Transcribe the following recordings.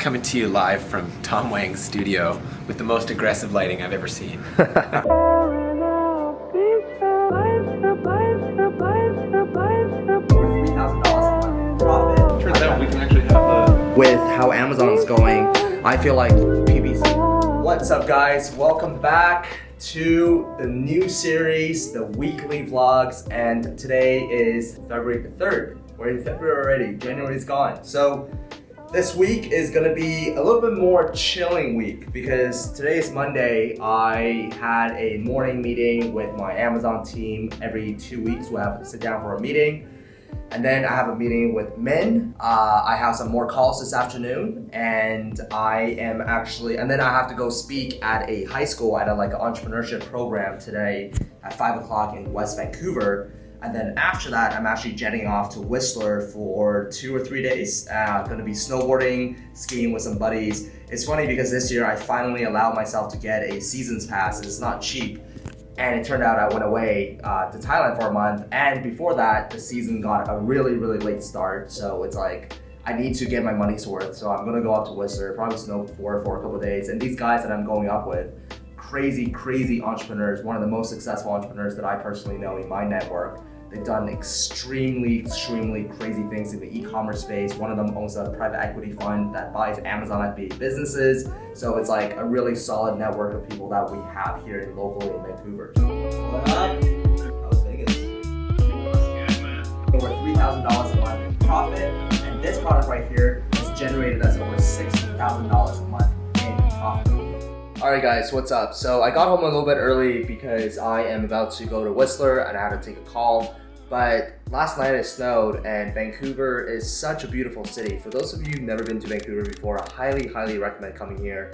coming to you live from Tom Wang's studio with the most aggressive lighting I've ever seen. $3,000 Turns out we can actually have the... With how Amazon is going, I feel like PBC. What's up, guys? Welcome back to the new series, the weekly vlogs, and today is February the 3rd. We're in February already, January is gone. So this week is gonna be a little bit more chilling week because today is Monday. I had a morning meeting with my Amazon team. Every 2 weeks we have to sit down for a meeting. And then I have a meeting with Min. I have some more calls this afternoon, and then I have to go speak at a high school at an entrepreneurship program today at 5 o'clock in West Vancouver. And then after that, I'm actually jetting off to Whistler for 2 or 3 days. Gonna be snowboarding, skiing with some buddies. It's funny because this year I finally allowed myself to get a season's pass. It's not cheap. And it turned out I went away to Thailand for a month. And before that, the season got a really, really late start. So it's like, I need to get my money's worth. So I'm gonna go up to Whistler, probably snowboard for a couple of days. And these guys that I'm going up with, crazy, crazy entrepreneurs, one of the most successful entrepreneurs that I personally know in my network. They've done extremely, extremely crazy things in the e-commerce space. One of them owns a private equity fund that buys Amazon FBA businesses. So it's like a really solid network of people that we have here locally in Vancouver. What up? How's Vegas? Over $3,000 a month in profit, and this product right here has generated us over $6,000 a month in profit. Alright guys, what's up? So I got home a little bit early because I am about to go to Whistler and I had to take a call. But last night it snowed, and Vancouver is such a beautiful city. For those of you who've never been to Vancouver before, I highly, highly recommend coming here.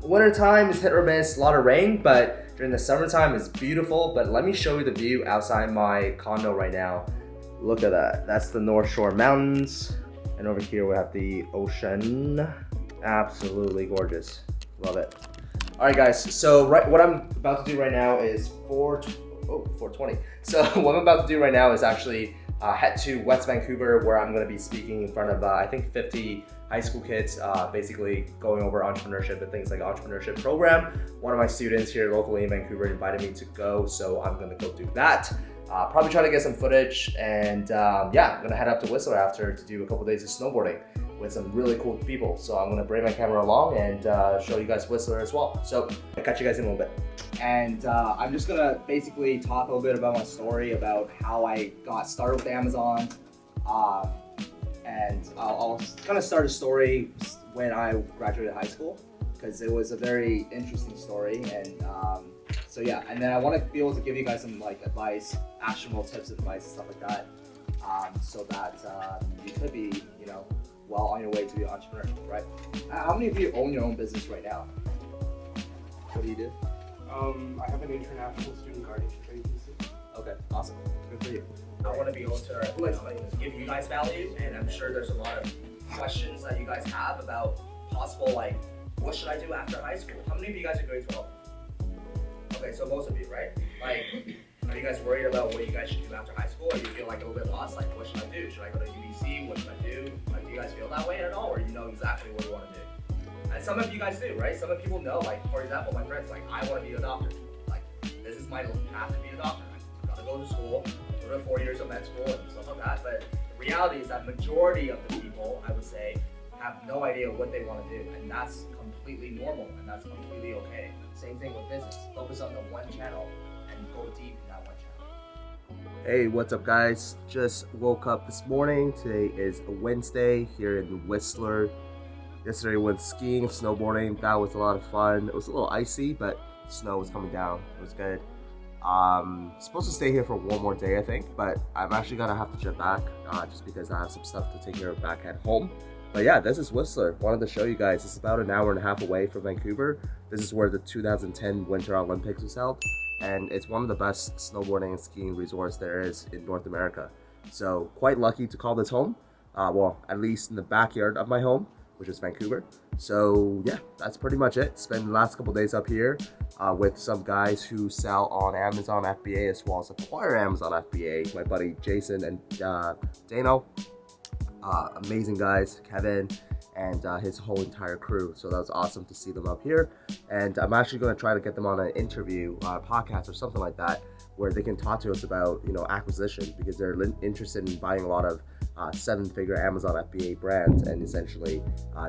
Winter time is hit or miss, a lot of rain, but during the summertime it's beautiful. But let me show you the view outside my condo right now. Look at that. That's the North Shore Mountains. And over here we have the ocean. Absolutely gorgeous. Love it. All right, guys. So what I'm about to do right now is 4:20. So what I'm about to do right now is actually head to West Vancouver, where I'm going to be speaking in front of I think 50 high school kids, basically going over entrepreneurship and things like entrepreneurship program. One of my students here locally in Vancouver invited me to go, so I'm going to go do that. Probably try to get some footage, and yeah, I'm going to head up to Whistler after to do a couple days of snowboarding with some really cool people. So I'm gonna bring my camera along and show you guys Whistler as well. So I'll catch you guys in a little bit. And I'm just gonna basically talk a little bit about my story, about how I got started with Amazon. And I'll kind of start a story when I graduated high school, because it was a very interesting story. And so yeah, and then I wanna be able to give you guys some advice, actionable tips and advice and stuff like that, so that you could be, well on your way to be an entrepreneur, right? How many of you own your own business right now? What do you do? I have an international student guardianship agency. Okay, awesome. Good for you. I want to be able to give you guys value, and I'm sure there's a lot of questions that you guys have about possible, what should I do after high school? How many of you guys are grade 12? Okay, so most of you, right? Are you guys worried about what you guys should do after high school, or you feel a little bit lost? What should I do? Should I go to UBC? What should I do? Do you guys feel that way at all, or you know exactly what you want to do? And some of you guys do, right? Some of people know, for example, my friends, I want to be a doctor. This is my path to be a doctor. I gotta go to school, go to 4 years of med school and stuff like that. But the reality is that majority of the people, I would say, have no idea what they want to do, and that's completely normal, and that's completely okay. Same thing with business. Focus on the one channel and go deep in that one channel. Hey, what's up guys? Just woke up this morning. Today is a Wednesday here in Whistler. Yesterday we went skiing, snowboarding. That was a lot of fun. It was a little icy, but snow was coming down. It was good. Supposed to stay here for one more day, I think, but I'm actually gonna have to jet back just because I have some stuff to take care of back at home. But yeah, this is Whistler. Wanted to show you guys. It's about an hour and a half away from Vancouver. This is where the 2010 Winter Olympics was held, and it's one of the best snowboarding and skiing resorts there is in North America. So quite lucky to call this home. Well, at least in the backyard of my home, which is Vancouver. So yeah, that's pretty much it. Spent the last couple days up here with some guys who sell on Amazon FBA as well as acquire Amazon FBA. My buddy Jason and Dano, amazing guys, Kevin, and his whole entire crew. So that was awesome to see them up here. And I'm actually going to try to get them on an interview, podcast or something like that, where they can talk to us about, acquisition, because they're interested in buying a lot of 7-figure Amazon FBA brands and essentially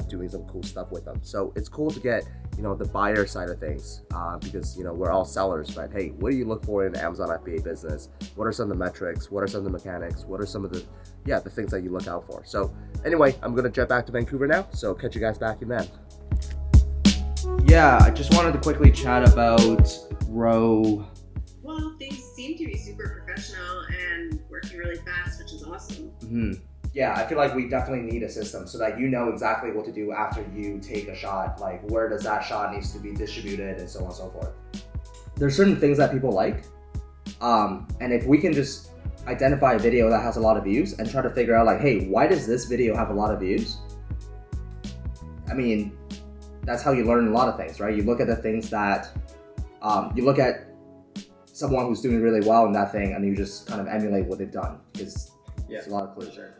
doing some cool stuff with them. So it's cool to get, the buyer side of things, because, we're all sellers, but hey, what do you look for in an Amazon FBA business? What are some of the metrics? What are some of the mechanics? What are some of the things that you look out for? So anyway, I'm gonna jet back to Vancouver now, so catch you guys back in then. Yeah, I just wanted to quickly chat about Row. Well, things seem to be super professional and working really fast, which is awesome. Mm-hmm. Yeah, I feel like we definitely need a system so that you know exactly what to do after you take a shot, like where does that shot needs to be distributed and so on and so forth. There's certain things that people like, and if we can just identify a video that has a lot of views and try to figure out like, hey, why does this video have a lot of views? I mean, that's how you learn a lot of things, right? You look at the things that, you look at someone who's doing really well in that thing and you just kind of emulate what they've done. It's a lot of clues there.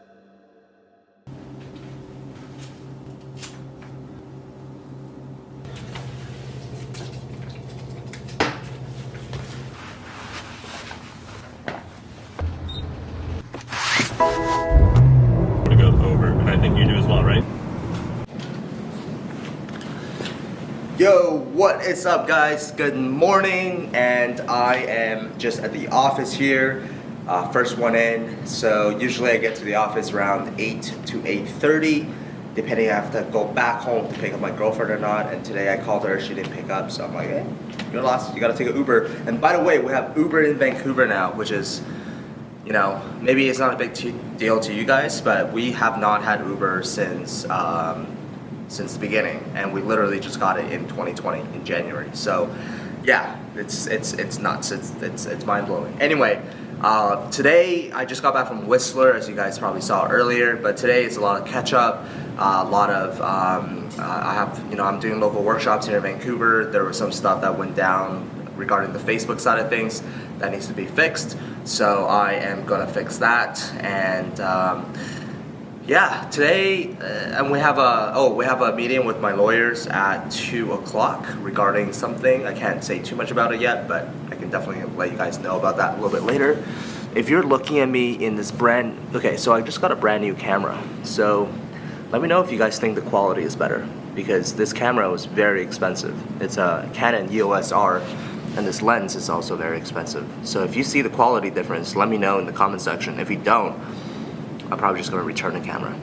To go over, and I think you do as well, right? Yo, what is up guys? Good morning, and I am just at the office here, first one in. So usually I get to the office around 8 to 8:30, depending if I have to go back home to pick up my girlfriend or not. And today I called her, she didn't pick up, so I'm like, hey, you're lost, you gotta take an Uber. And by the way, we have Uber in Vancouver now, which is, maybe it's not a big deal to you guys, but we have not had Uber since the beginning, and we literally just got it in 2020 in January. So yeah, it's nuts. It's mind blowing. Anyway, today I just got back from Whistler, as you guys probably saw earlier. But today it's a lot of catch up, a lot of I'm doing local workshops here in Vancouver. There was some stuff that went down regarding the Facebook side of things that needs to be fixed. So I am gonna fix that, and today, and we have a meeting with my lawyers at 2 o'clock regarding something. I can't say too much about it yet, but I can definitely let you guys know about that a little bit later. If you're looking at me in this so I just got a brand new camera. So let me know if you guys think the quality is better, because this camera was very expensive. It's a Canon EOS R, and this lens is also very expensive. So if you see the quality difference, let me know in the comment section. If you don't, I'm probably just gonna return the camera.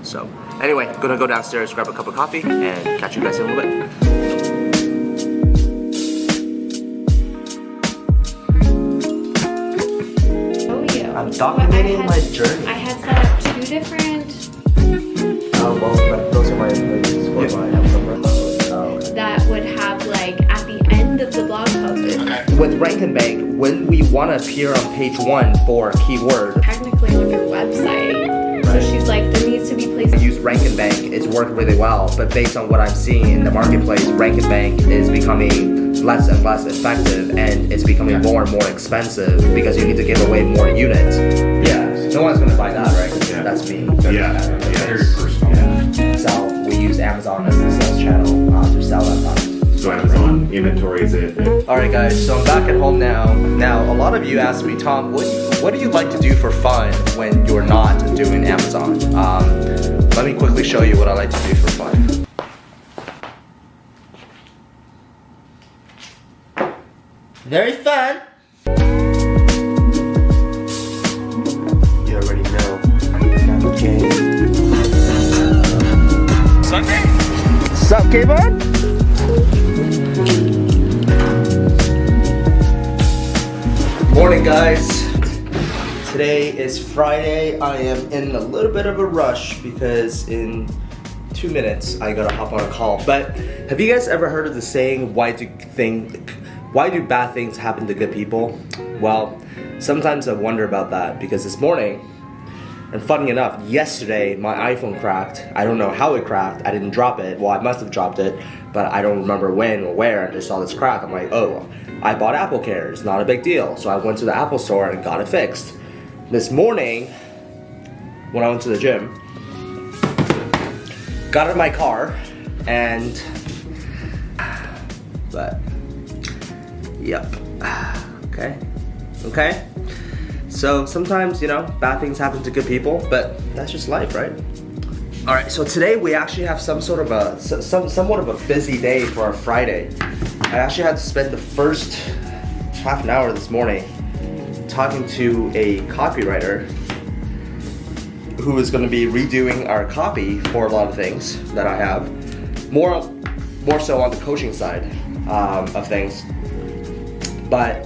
So anyway, gonna go downstairs, grab a cup of coffee, and catch you guys in a little bit. I'm documenting my journey. I had set up 2 different those are my employees for my that would have like at the end of the blog post. With Rank and Bank, when we want to appear on page 1 for a keyword, Technically on your website. So she's like, there needs to be places. use Rank and Bank, it's worked really well, but based on what I'm seeing in the marketplace, Rank and Bank is becoming less and less effective, and it's becoming more and more expensive because you need to give away more units. Yeah, no one's gonna buy that, right? Yeah. That's me. Very personal. So we use Amazon as the sales channel to sell that product. So Amazon inventory is it? Alright guys, so I'm back at home now. Now, a lot of you asked me, Tom, what do you like to do for fun when you're not doing Amazon? Let me quickly show you what I like to do for fun. Very fun! You already know. Okay. Sunday? Sup, Kayvon? Morning guys, today is Friday. I am in a little bit of a rush because in 2 minutes I gotta hop on a call. But have you guys ever heard of the saying, why do bad things happen to good people? Well, sometimes I wonder about that, because this morning, and funny enough, yesterday my iPhone cracked. I don't know how it cracked. I didn't drop it. Well, I must have dropped it, but I don't remember when or where. I just saw this crack. I'm like, oh, I bought Apple Care. It's not a big deal. So I went to the Apple store and got it fixed. This morning, when I went to the gym, got out of my car and but yep. Okay. So sometimes, you know, bad things happen to good people, but that's just life, right? All right, so today we actually have some sort of a somewhat of a busy day for our Friday. I actually had to spend the first half an hour this morning talking to a copywriter who is going to be redoing our copy for a lot of things that I have. More so on the coaching side of things. But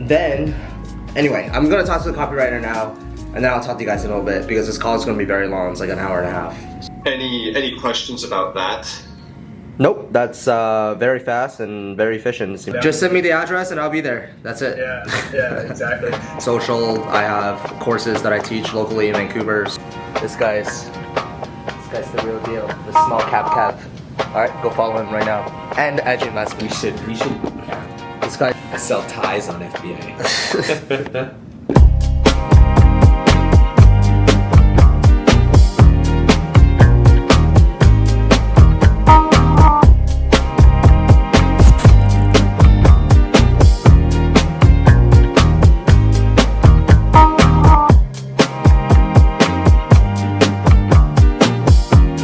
then, anyway, I'm going to talk to the copywriter now, and then I'll talk to you guys in a little bit because this call is going to be very long. It's like an hour and a half. Any questions about that? Nope, that's very fast and very efficient. Just send me the address and I'll be there. That's it. Yeah, exactly. Social, I have courses that I teach locally in Vancouver. This guy's the real deal. The small cap Kev. All right, go follow him right now. And Edge Investment. We should This guy. sell ties on FBA.